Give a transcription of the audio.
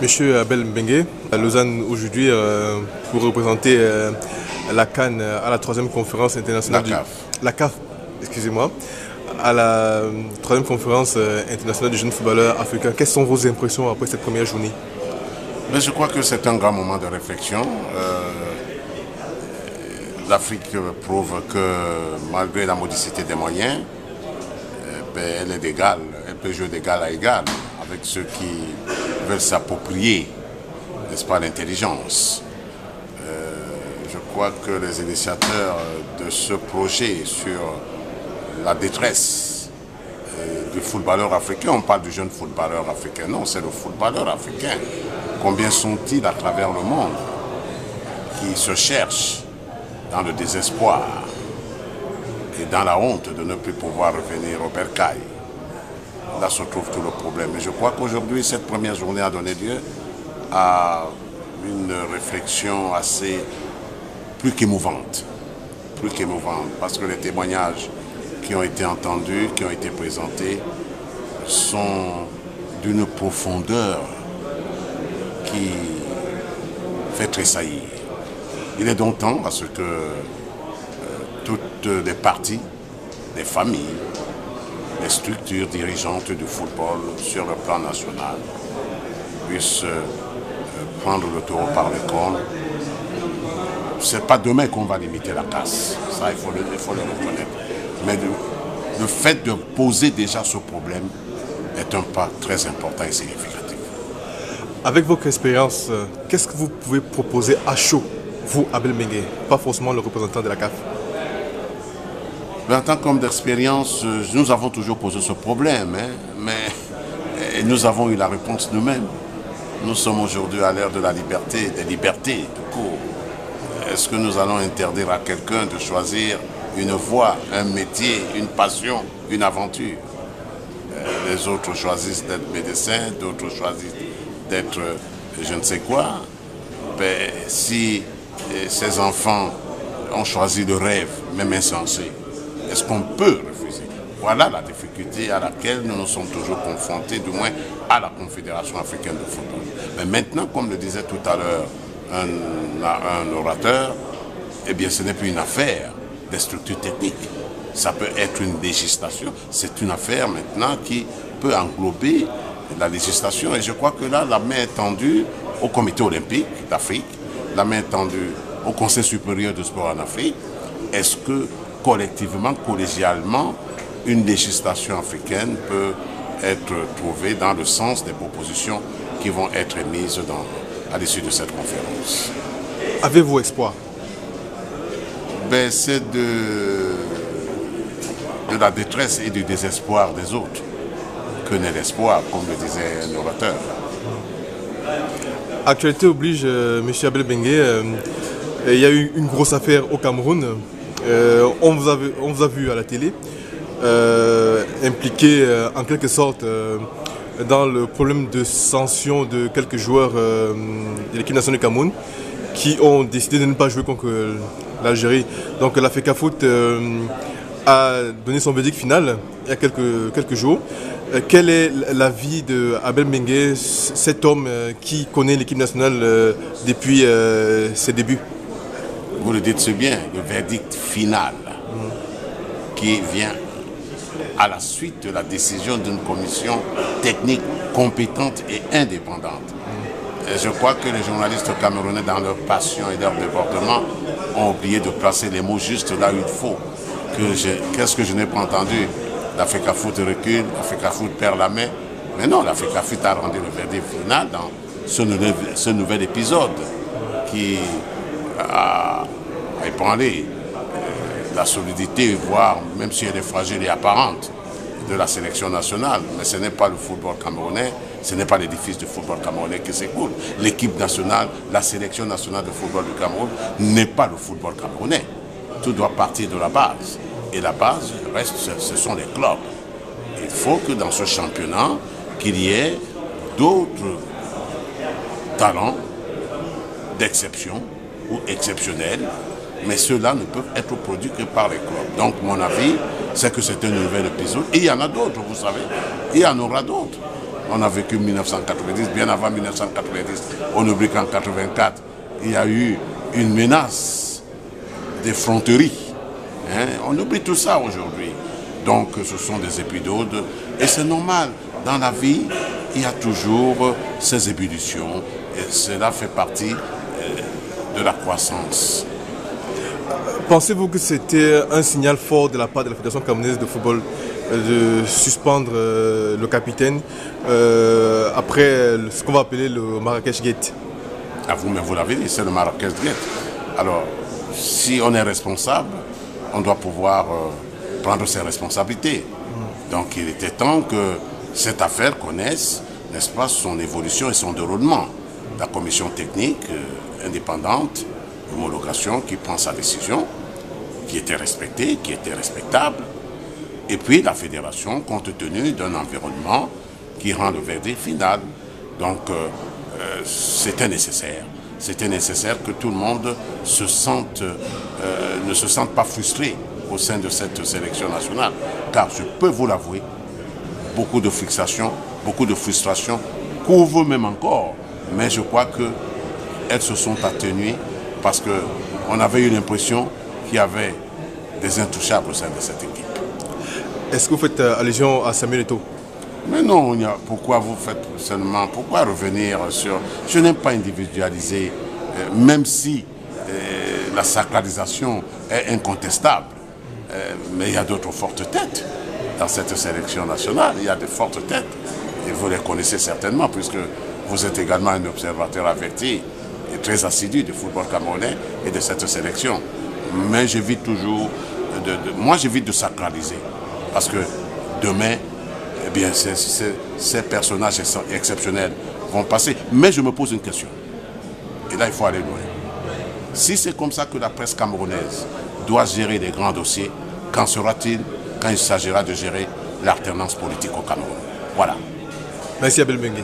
Monsieur Abel Mbengue, à Lausanne aujourd'hui pour représenter la CAN à la troisième conférence internationale la CAF, excusez-moi, à la troisième conférence internationale du jeune footballeur africain. Quelles sont vos impressions après cette première journée? Mais je crois que c'est un grand moment de réflexion. L'Afrique prouve que malgré la modicité des moyens, elle est d'égale, elle peut jouer d'égal à égal avec ceux qui veulent s'approprier, n'est-ce pas, l'intelligence. Je crois que les initiateurs de ce projet sur la détresse du footballeur africain, on parle du jeune footballeur africain, non, c'est le footballeur africain. Combien sont-ils à travers le monde qui se cherchent dans le désespoir et dans la honte de ne plus pouvoir revenir au bercail. Là se trouve tout le problème. Et je crois qu'aujourd'hui, cette première journée a donné lieu à une réflexion assez plus qu'émouvante. Plus qu'émouvante, parce que les témoignages qui ont été entendus, qui ont été présentés, sont d'une profondeur qui fait tressaillir. Il est donc temps à ce que toutes les parties, les familles, les structures dirigeantes du football sur le plan national puissent prendre le taureau par les cornes. Ce n'est pas demain qu'on va limiter la casse, ça il faut le reconnaître. Mais le fait de poser déjà ce problème est un pas très important et significatif. Avec votre expérience, qu'est-ce que vous pouvez proposer à chaud, vous, Abel Mbengue, pas forcément le représentant de la CAF? En tant qu'homme d'expérience, nous avons toujours posé ce problème, mais nous avons eu la réponse nous-mêmes. Nous sommes aujourd'hui à l'ère de la liberté, des libertés tout court. Est-ce que nous allons interdire à quelqu'un de choisir une voie, un métier, une passion, une aventure? Les autres choisissent d'être médecins, d'autres choisissent d'être je ne sais quoi. Mais si ces enfants ont choisi le rêve, même insensé, est-ce qu'on peut refuser? Voilà la difficulté à laquelle nous nous sommes toujours confrontés, du moins à la Confédération africaine de football. Mais maintenant, comme le disait tout à l'heure un orateur, eh bien ce n'est plus une affaire des structures techniques. Ça peut être une législation. C'est une affaire maintenant qui peut englober la législation. Et je crois que là, la main est tendue au Comité olympique d'Afrique, la main est tendue au Conseil supérieur du sport en Afrique. Est-ce que collectivement, collégialement, une législation africaine peut être trouvée dans le sens des propositions qui vont être émises à l'issue de cette conférence? Avez-vous espoir? C'est de la détresse et du désespoir des autres que naît l'espoir, comme le disait un orateur. Actualité oblige, M. Abel Mbengue, il y a eu une grosse affaire au Cameroun. On vous a vu à la télé, impliqué en quelque sorte dans le problème de sanction de quelques joueurs de l'équipe nationale du Cameroun qui ont décidé de ne pas jouer contre l'Algérie. Donc la FECAFOOT a donné son verdict final il y a quelques jours. Quel est l'avis d'Abel Mbengue, cet homme qui connaît l'équipe nationale depuis ses débuts? Vous le dites si bien, le verdict final qui vient à la suite de la décision d'une commission technique compétente et indépendante. Et je crois que les journalistes camerounais, dans leur passion et leur débordement, ont oublié de placer les mots justes là où il faut. Qu'est-ce que je n'ai pas entendu? La FECAFOOT recule, la FECAFOOT perd la main. Mais non, la FECAFOOT a rendu le verdict final dans ce nouvel épisode qui a ébranlé la solidité, voire même si elle est fragile et apparente, de la sélection nationale. Mais ce n'est pas le football camerounais, ce n'est pas l'édifice du football camerounais qui s'écoule. L'équipe nationale, la sélection nationale de football du Cameroun n'est pas le football camerounais. Tout doit partir de la base. Et la base, reste, ce sont les clubs. Il faut que dans ce championnat, qu'il y ait d'autres talents d'exception ou exceptionnels, mais ceux-là ne peuvent être produits que par les clubs. Donc mon avis, c'est que c'est un nouvel épisode. Et il y en a d'autres, vous savez. Il y en aura d'autres. On a vécu 1990, bien avant 1990, on oublie qu'en 84, il y a eu une menace d'effronterie. Hein? On oublie tout ça aujourd'hui. Donc ce sont des épisodes et c'est normal. Dans la vie, il y a toujours ces ébullitions et cela fait partie de la croissance. Pensez-vous que c'était un signal fort de la part de la Fédération camerounaise de football de suspendre le capitaine après ce qu'on va appeler le Marrakech Gate? Ah, vous-même vous l'avez dit, c'est le Marrakech Gate. Alors, si on est responsable, on doit pouvoir prendre ses responsabilités. Donc il était temps que cette affaire connaisse, n'est-ce pas, son évolution et son déroulement. La commission technique indépendante, homologation, qui prend sa décision, qui était respectée, qui était respectable. Et puis la fédération, compte tenu d'un environnement qui rend le verdict final. Donc c'était nécessaire. C'était nécessaire que tout le monde se sente, ne se sente pas frustré au sein de cette sélection nationale. Car je peux vous l'avouer, beaucoup de fixations, beaucoup de frustrations couvrent même encore. Mais je crois qu'elles se sont atténuées parce qu'on avait eu l'impression qu'il y avait des intouchables au sein de cette équipe. Est-ce que vous faites allusion à Samuel Eto'o? Mais non, pourquoi vous faites seulement, pourquoi revenir sur... Je n'aime pas individualiser, même si la sacralisation est incontestable. Mais il y a d'autres fortes têtes dans cette sélection nationale. Il y a de fortes têtes. Et vous les connaissez certainement, puisque vous êtes également un observateur averti et très assidu du football camerounais et de cette sélection. Mais j'évite toujours... moi, j'évite de sacraliser. Parce que demain, eh bien, ces personnages exceptionnels vont passer. Mais je me pose une question. Et là, il faut aller loin. Si c'est comme ça que la presse camerounaise doit gérer des grands dossiers, qu'en sera-t-il quand il s'agira de gérer l'alternance politique au Cameroun? Voilà. Merci Abel Bengue.